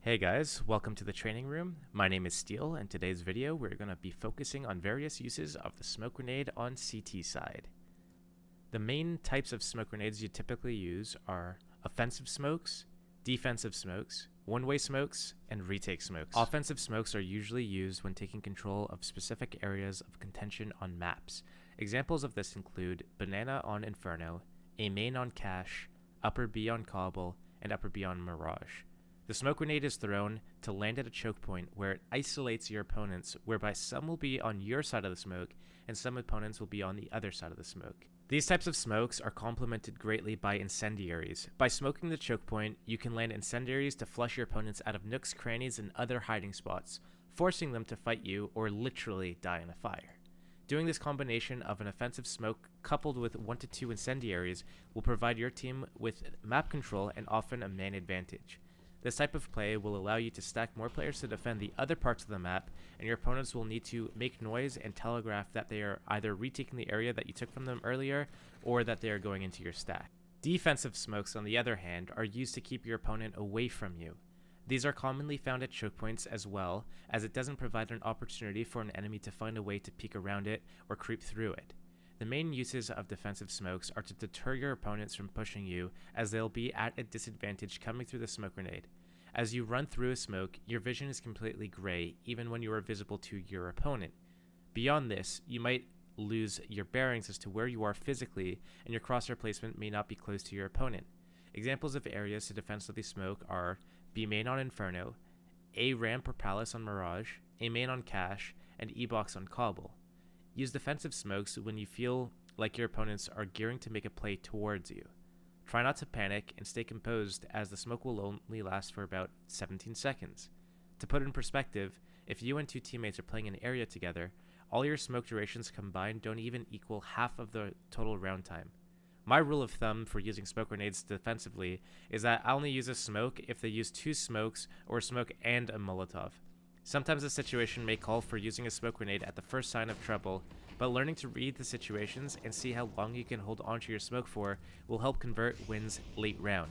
Hey guys, welcome to the training room. My name is Steele, and today's video we're going to be focusing on various uses of the smoke grenade on CT side. The main types of smoke grenades you typically use are offensive smokes, defensive smokes, one-way smokes, and retake smokes. Offensive smokes are usually used when taking control of specific areas of contention on maps. Examples of this include Banana on Inferno, A main on Cache, Upper B on Cobble, and Upper B on Mirage. The smoke grenade is thrown to land at a choke point where it isolates your opponents, whereby some will be on your side of the smoke and some opponents will be on the other side of the smoke. These types of smokes are complemented greatly by incendiaries. By smoking the choke point, you can land incendiaries to flush your opponents out of nooks, crannies, and other hiding spots, forcing them to fight you or literally die in a fire. Doing this combination of an offensive smoke coupled with 1 to 2 incendiaries will provide your team with map control and often a man advantage. This type of play will allow you to stack more players to defend the other parts of the map, and your opponents will need to make noise and telegraph that they are either retaking the area that you took from them earlier, or that they are going into your stack. Defensive smokes, on the other hand, are used to keep your opponent away from you. These are commonly found at choke points as well, as it doesn't provide an opportunity for an enemy to find a way to peek around it or creep through it. The main uses of defensive smokes are to deter your opponents from pushing you, as they'll be at a disadvantage coming through the smoke grenade. As you run through a smoke, your vision is completely gray, even when you are visible to your opponent. Beyond this, you might lose your bearings as to where you are physically, and your crosshair placement may not be close to your opponent. Examples of areas to defensively smoke are B main on Inferno, A ramp or Palace on Mirage, A main on Cache, and E box on Cobble. Use defensive smokes when you feel like your opponents are gearing to make a play towards you. Try not to panic and stay composed, as the smoke will only last for about 17 seconds. To put in perspective, if you and 2 teammates are playing an area together, all your smoke durations combined don't even equal half of the total round time. My rule of thumb for using smoke grenades defensively is that I only use a smoke if they use 2 smokes or a smoke and a Molotov. Sometimes a situation may call for using a smoke grenade at the first sign of trouble, but learning to read the situations and see how long you can hold onto your smoke for will help convert wins late round.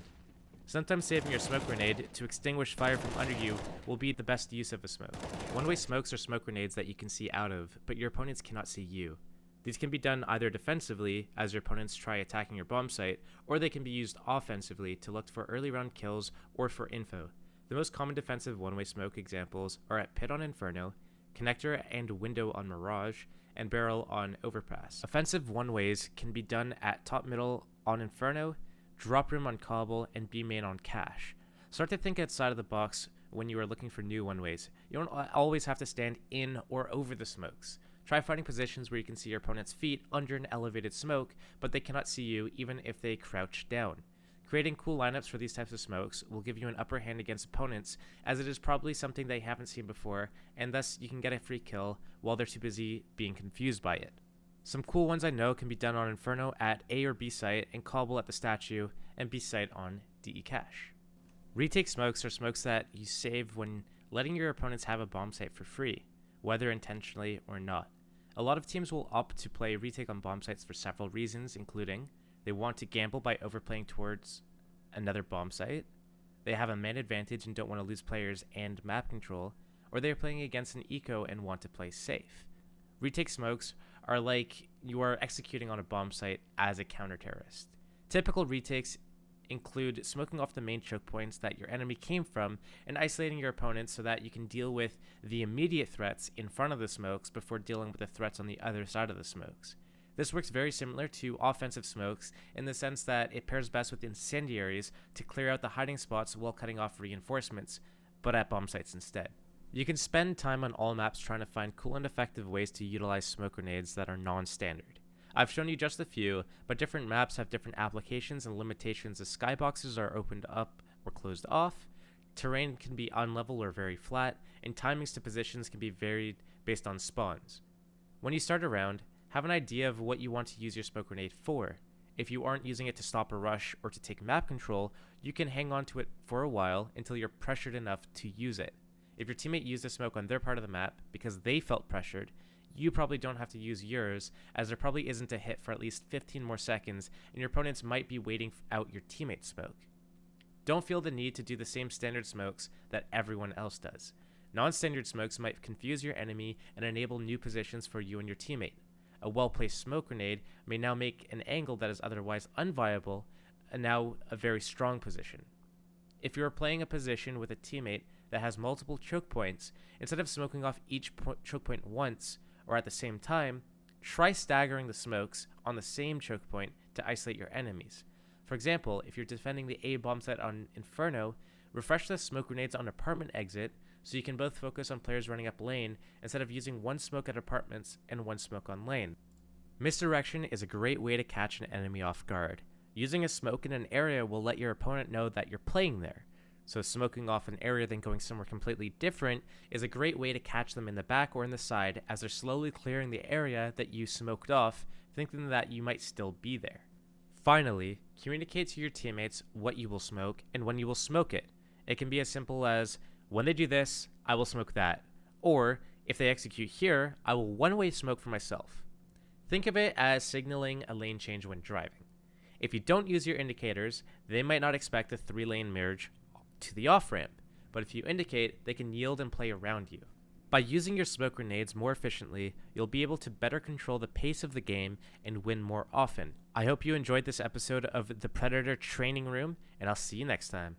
Sometimes saving your smoke grenade to extinguish fire from under you will be the best use of a smoke. One-way smokes are smoke grenades that you can see out of, but your opponents cannot see you. These can be done either defensively, as your opponents try attacking your bomb site, or they can be used offensively to look for early round kills or for info. The most common defensive one-way smoke examples are at Pit on Inferno, Connector and Window on Mirage, and Barrel on Overpass. Offensive one-ways can be done at top middle on Inferno, Drop Room on Cobble, and B main on Cache. Start to think outside of the box when you are looking for new one-ways. You don't always have to stand in or over the smokes. Try finding positions where you can see your opponent's feet under an elevated smoke, but they cannot see you even if they crouch down. Creating cool lineups for these types of smokes will give you an upper hand against opponents, as it is probably something they haven't seen before, and thus you can get a free kill while they're too busy being confused by it. Some cool ones I know can be done on Inferno at A or B site, and Cobble at the statue, and B site on DE Cache. Retake smokes are smokes that you save when letting your opponents have a bomb site for free, whether intentionally or not. A lot of teams will opt to play retake on bomb sites for several reasons, including they want to gamble by overplaying towards another bomb site, they have a man advantage and don't want to lose players and map control, or they are playing against an eco and want to play safe. Retake smokes are like you are executing on a bomb site as a counter-terrorist. Typical retakes include smoking off the main choke points that your enemy came from and isolating your opponents so that you can deal with the immediate threats in front of the smokes before dealing with the threats on the other side of the smokes. This works very similar to offensive smokes in the sense that it pairs best with incendiaries to clear out the hiding spots while cutting off reinforcements, but at bomb sites instead. You can spend time on all maps trying to find cool and effective ways to utilize smoke grenades that are non-standard. I've shown you just a few, but different maps have different applications and limitations as skyboxes are opened up or closed off, terrain can be unlevel or very flat, and timings to positions can be varied based on spawns. When you start a round, have an idea of what you want to use your smoke grenade for. If you aren't using it to stop a rush or to take map control, you can hang on to it for a while until you're pressured enough to use it. If your teammate used a smoke on their part of the map because they felt pressured, you probably don't have to use yours, as there probably isn't a hit for at least 15 more seconds, and your opponents might be waiting out your teammate's smoke. Don't feel the need to do the same standard smokes that everyone else does. Non-standard smokes might confuse your enemy and enable new positions for you and your teammate. A well-placed smoke grenade may now make an angle that is otherwise unviable and now a very strong position. If you are playing a position with a teammate that has multiple choke points, instead of smoking off each choke point once or at the same time, try staggering the smokes on the same choke point to isolate your enemies. For example, if you're defending the A bomb site on Inferno, refresh the smoke grenades on apartment exit so you can both focus on players running up lane instead of using one smoke at apartments and one smoke on lane. Misdirection is a great way to catch an enemy off guard. Using a smoke in an area will let your opponent know that you're playing there. So smoking off an area then going somewhere completely different is a great way to catch them in the back or in the side as they're slowly clearing the area that you smoked off, thinking that you might still be there. Finally, communicate to your teammates what you will smoke and when you will smoke it. It can be as simple as, when they do this, I will smoke that. Or, if they execute here, I will one-way smoke for myself. Think of it as signaling a lane change when driving. If you don't use your indicators, they might not expect a 3-lane merge to the off-ramp, but if you indicate, they can yield and play around you. By using your smoke grenades more efficiently, you'll be able to better control the pace of the game and win more often. I hope you enjoyed this episode of the Predator Training Room, and I'll see you next time.